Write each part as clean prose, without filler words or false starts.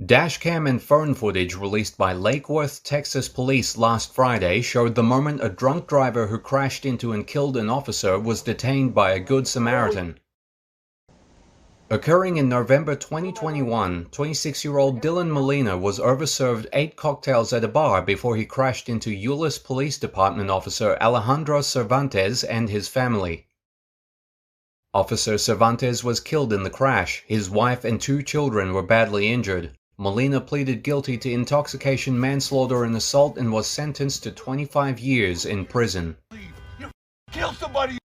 Dashcam and phone footage released by Lake Worth, Texas police last Friday showed the moment a drunk driver who crashed into and killed an officer was detained by a Good Samaritan. Occurring in November 2021, 26-year-old Dylan Molina was overserved 8 cocktails at a bar before he crashed into Euless Police Department officer Alejandro Cervantes and his family. Officer Cervantes was killed in the crash. His wife and 2 children were badly injured. Molina pleaded guilty to intoxication, manslaughter, and assault and was sentenced to 25 years in prison. You kill somebody!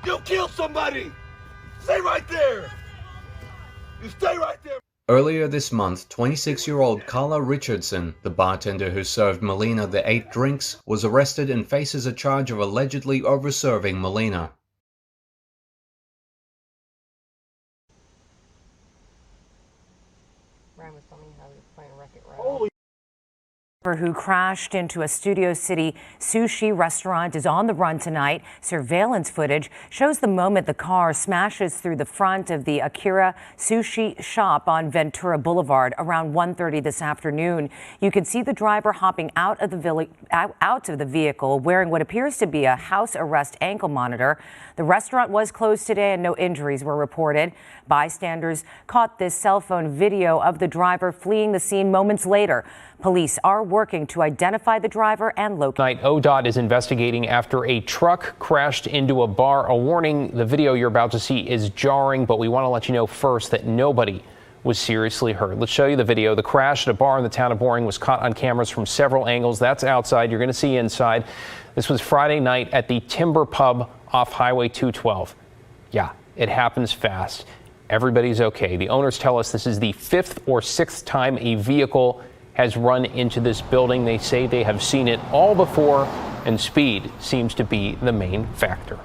You kill somebody! Stay right there! You stay right there! Earlier this month, 26-year-old Carla Richardson, the bartender who served Molina the 8 drinks, was arrested and faces a charge of allegedly overserving Molina. Ryan was telling me how he was playing Wreck-It Ralph. Holy Who crashed into a Studio City sushi restaurant is on the run tonight. Surveillance footage shows the moment the car smashes through the front of the Akira Sushi shop on Ventura Boulevard around 1:30 this afternoon. You can see the driver hopping out of the vehicle wearing what appears to be a house arrest ankle monitor. The restaurant was closed today and no injuries were reported. Bystanders caught this cell phone video of the driver fleeing the scene moments later. Police are working to identify the driver and locate. ODOT is investigating after a truck crashed into a bar. A warning, the video you're about to see is jarring, but we want to let you know first that nobody was seriously hurt. Let's show you the video. The crash at a bar in the town of Boring was caught on cameras from several angles. That's outside. You're going to see inside. This was Friday night at the Timber Pub off Highway 212. Yeah, it happens fast. Everybody's okay. The owners tell us this is the 5th or 6th time a vehicle has run into this building. They say they have seen it all before, and speed seems to be the main factor.